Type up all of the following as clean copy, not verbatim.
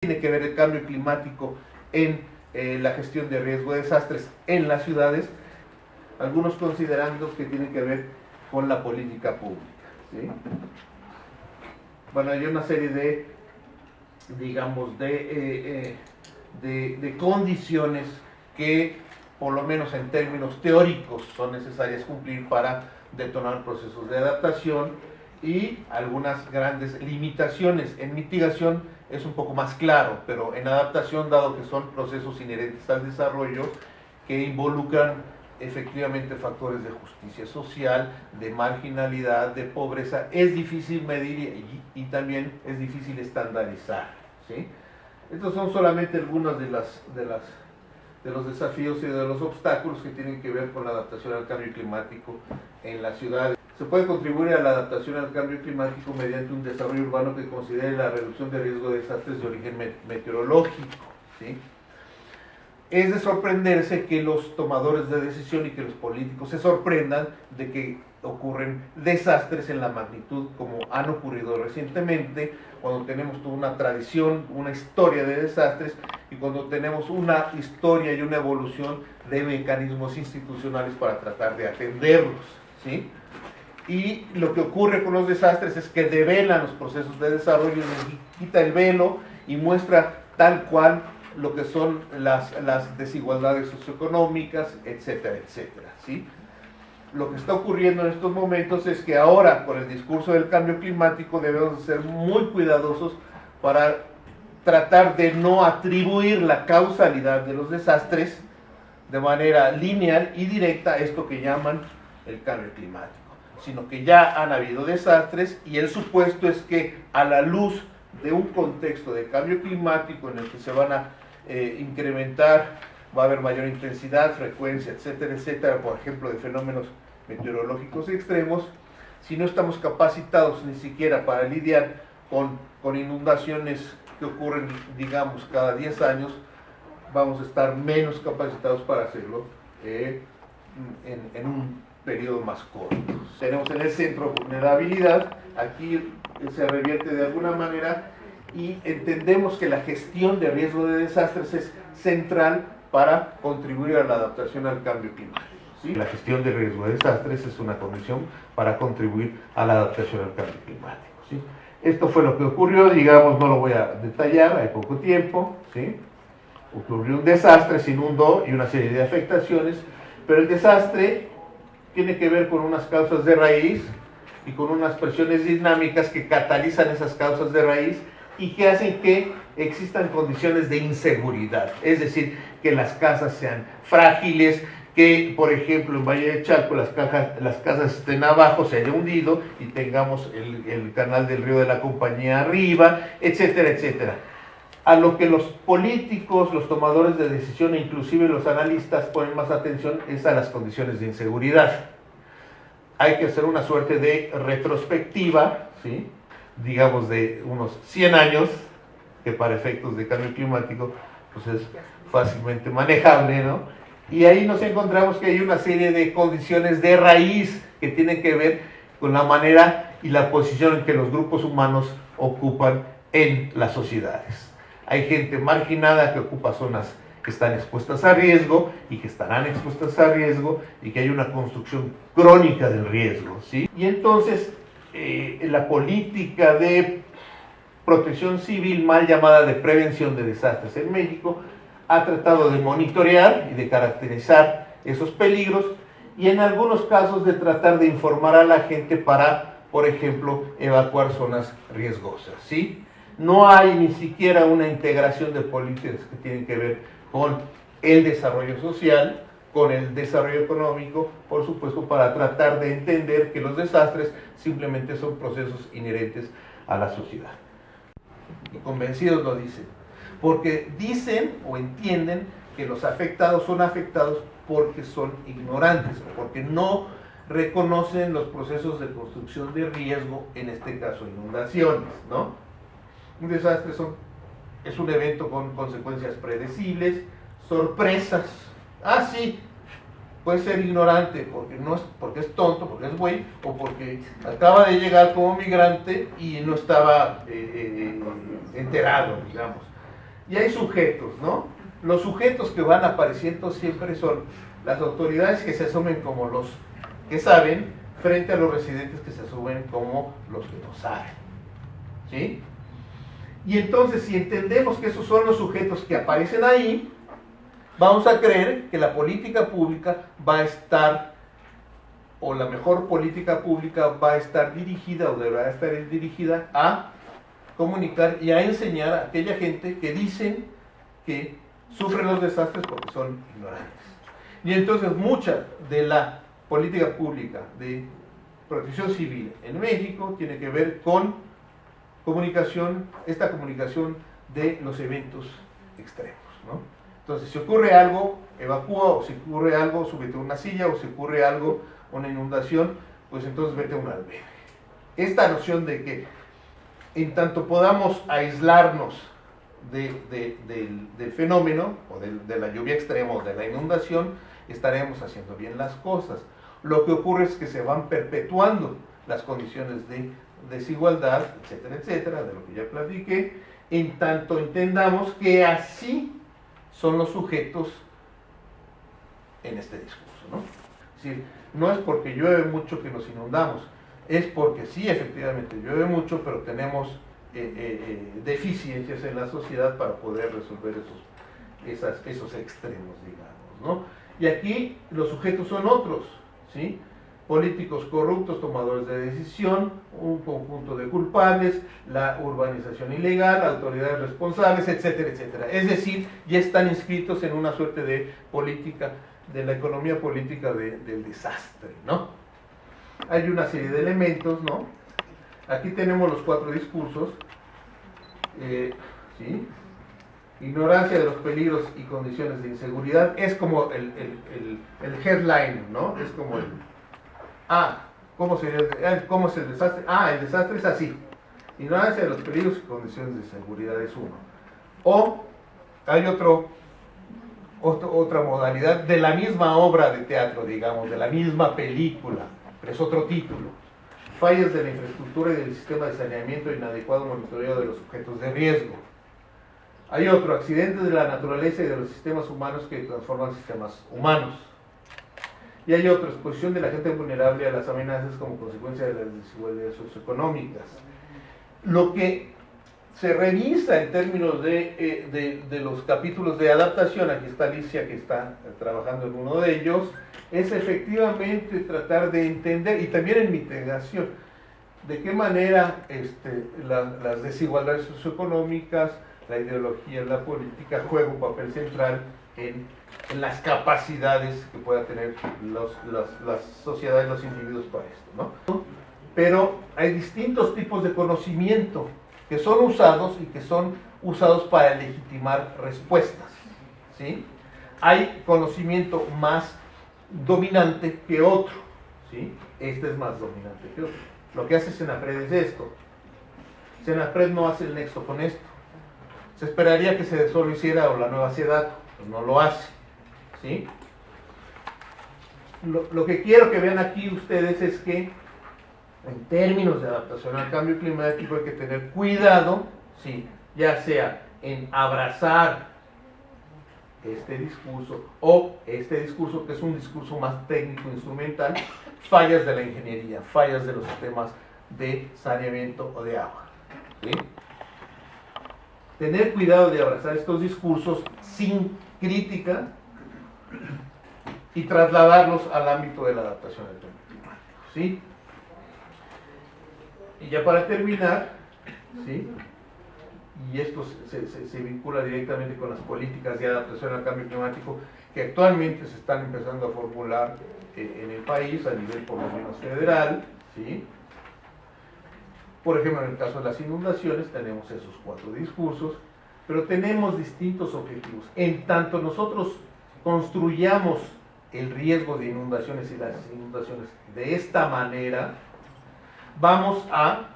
tiene que ver el cambio climático en la gestión de riesgo de desastres en las ciudades, algunos considerando que tiene que ver con la política pública, ¿sí? Bueno, hay una serie de, digamos, de condiciones que, por lo menos en términos teóricos, son necesarias cumplir para detonar procesos de adaptación, y algunas grandes limitaciones. En mitigación es un poco más claro, pero en adaptación, dado que son procesos inherentes al desarrollo que involucran efectivamente factores de justicia social, de marginalidad, de pobreza, es difícil medir y también es difícil estandarizar, ¿sí? Estos son solamente algunos de los desafíos y de los obstáculos que tienen que ver con la adaptación al cambio climático en las ciudades. Se puede contribuir a la adaptación al cambio climático mediante un desarrollo urbano que considere la reducción de riesgo de desastres de origen meteorológico, ¿sí? Es de sorprenderse que los tomadores de decisión y que los políticos se sorprendan de que ocurren desastres en la magnitud como han ocurrido recientemente, cuando tenemos toda una tradición, una historia de desastres, y cuando tenemos una historia y una evolución de mecanismos institucionales para tratar de atenderlos, ¿sí? Y lo que ocurre con los desastres es que develan los procesos de desarrollo, quita el velo y muestra tal cual lo que son las desigualdades socioeconómicas, etcétera, etcétera, ¿sí? Lo que está ocurriendo en estos momentos es que ahora, con el discurso del cambio climático, debemos ser muy cuidadosos para tratar de no atribuir la causalidad de los desastres de manera lineal y directa a esto que llaman el cambio climático, sino que ya han habido desastres y el supuesto es que, a la luz de un contexto de cambio climático en el que se van a incrementar, va a haber mayor intensidad, frecuencia, etcétera, etcétera, por ejemplo, de fenómenos meteorológicos extremos, si no estamos capacitados ni siquiera para lidiar con inundaciones que ocurren, digamos, cada 10 años, vamos a estar menos capacitados para hacerlo en un periodo más corto. Tenemos en el centro vulnerabilidad, aquí se revierte de alguna manera, y entendemos que la gestión de riesgo de desastres es central para contribuir a la adaptación al cambio climático, ¿sí? La gestión de riesgo de desastres es una condición para contribuir a la adaptación al cambio climático, ¿sí? Esto fue lo que ocurrió, digamos, no lo voy a detallar, hay poco tiempo, ¿sí? Ocurrió un desastre, se inundó y una serie de afectaciones, pero el desastre tiene que ver con unas causas de raíz y con unas presiones dinámicas que catalizan esas causas de raíz y que hacen que existan condiciones de inseguridad, es decir, que las casas sean frágiles, que, por ejemplo, en Valle de Chalco las casas estén abajo, se haya hundido y tengamos el canal del río de la Compañía arriba, etcétera, etcétera. A lo que los políticos, los tomadores de decisión e inclusive los analistas ponen más atención es a las condiciones de inseguridad. Hay que hacer una suerte de retrospectiva, ¿sí? Digamos de unos 100 años, que para efectos de cambio climático pues es fácilmente manejable, ¿no? Y ahí nos encontramos que hay una serie de condiciones de raíz que tienen que ver con la manera y la posición en que los grupos humanos ocupan en las sociedades. Hay gente marginada que ocupa zonas que están expuestas a riesgo y que estarán expuestas a riesgo, y que hay una construcción crónica del riesgo, ¿sí? Y entonces la política de protección civil, mal llamada de prevención de desastres en México, ha tratado de monitorear y de caracterizar esos peligros, y en algunos casos de tratar de informar a la gente para, por ejemplo, evacuar zonas riesgosas, ¿sí? No hay ni siquiera una integración de políticas que tienen que ver con el desarrollo social, con el desarrollo económico, por supuesto, para tratar de entender que los desastres simplemente son procesos inherentes a la sociedad. Y convencidos lo dicen, porque dicen o entienden que los afectados son afectados porque son ignorantes, porque no reconocen los procesos de construcción de riesgo, en este caso inundaciones, ¿no? Un desastre es un evento con consecuencias predecibles, sorpresas. Ah, sí, puede ser ignorante porque es tonto, porque es güey, o porque acaba de llegar como migrante y no estaba enterado, digamos. y hay sujetos, ¿no? Los sujetos que van apareciendo siempre son las autoridades que se asumen como los que saben, frente a los residentes que se asumen como los que no saben, ¿sí? Y entonces, si entendemos que esos son los sujetos que aparecen ahí, vamos a creer que la política pública va a estar, o la mejor política pública va a estar dirigida, o deberá estar dirigida a comunicar y a enseñar a aquella gente que dicen que sufren los desastres porque son ignorantes. Y entonces mucha de la política pública de protección civil en México tiene que ver con comunicación, esta comunicación de los eventos extremos, ¿no? Entonces, si ocurre algo, evacúa, o si ocurre algo, súbete a una silla, o si ocurre algo, una inundación, pues entonces vete a un albergue. Esta noción de que en tanto podamos aislarnos del fenómeno, o de la lluvia extrema, o de la inundación, estaremos haciendo bien las cosas. Lo que ocurre es que se van perpetuando las condiciones de desigualdad, etcétera, etcétera, de lo que ya platiqué, en tanto entendamos que así son los sujetos en este discurso, ¿no? Es decir, no es porque llueve mucho que nos inundamos, es porque sí, efectivamente llueve mucho, pero tenemos deficiencias en la sociedad para poder resolver esos extremos, digamos, ¿no? Y aquí los sujetos son otros, ¿sí? Políticos corruptos, tomadores de decisión, un conjunto de culpables, la urbanización ilegal, autoridades responsables, etcétera, etcétera. Es decir, ya están inscritos en una suerte de política, de la economía política del desastre, ¿no? Hay una serie de elementos, ¿no? Aquí tenemos los 4 discursos, ¿sí? Ignorancia de los peligros y condiciones de inseguridad, es como el headline, ¿no? Es como ¿cómo es el desastre? El desastre es así. Ignorancia de los peligros y condiciones de seguridad es uno. O hay otra modalidad de la misma obra de teatro, digamos, de la misma película, pero es otro título. Fallas de la infraestructura y del sistema de saneamiento e inadecuado monitoreo de los sujetos de riesgo. Hay otro, accidentes de la naturaleza y de los sistemas humanos que transforman sistemas humanos. Y hay otro, exposición de la gente vulnerable a las amenazas como consecuencia de las desigualdades socioeconómicas. Lo que se revisa en términos de los capítulos de adaptación, aquí está Alicia que está trabajando en uno de ellos, es efectivamente tratar de entender, y también en mitigación, de qué manera las desigualdades socioeconómicas, la ideología, la política juega un papel central en las capacidades que pueda tener las sociedades, los individuos para esto, ¿no? Pero hay distintos tipos de conocimiento que son usados y que son usados para legitimar respuestas, ¿sí? Hay conocimiento más dominante que otro, ¿sí? Este es más dominante que otro. Lo que hace Senapred es esto. Senapred no hace el nexo con esto. Se esperaría que se solo hiciera o la nueva CEDATO, pero no lo hace, ¿sí? Lo que quiero que vean aquí ustedes es que en términos de adaptación al cambio climático hay que tener cuidado, ¿sí? Ya sea en abrazar este discurso o este discurso que es un discurso más técnico, instrumental, fallas de la ingeniería, fallas de los sistemas de saneamiento o de agua, ¿sí? Tener cuidado de abrazar estos discursos sin crítica y trasladarlos al ámbito de la adaptación al cambio climático, ¿sí? Y ya para terminar, ¿sí? Y esto se vincula directamente con las políticas de adaptación al cambio climático que actualmente se están empezando a formular en el país a nivel por lo menos federal, ¿sí? Por ejemplo, en el caso de las inundaciones tenemos esos 4 discursos, pero tenemos distintos objetivos. En tanto nosotros construyamos el riesgo de inundaciones y las inundaciones de esta manera, vamos a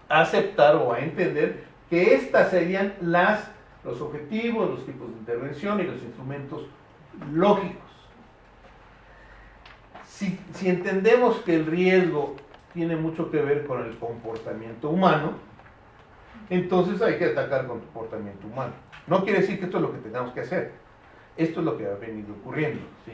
aceptar o a entender que estas serían los objetivos, los tipos de intervención y los instrumentos lógicos. Si entendemos que el riesgo tiene mucho que ver con el comportamiento humano, entonces hay que atacar con comportamiento humano. No quiere decir que esto es lo que tengamos que hacer. Esto es lo que ha venido ocurriendo, ¿sí?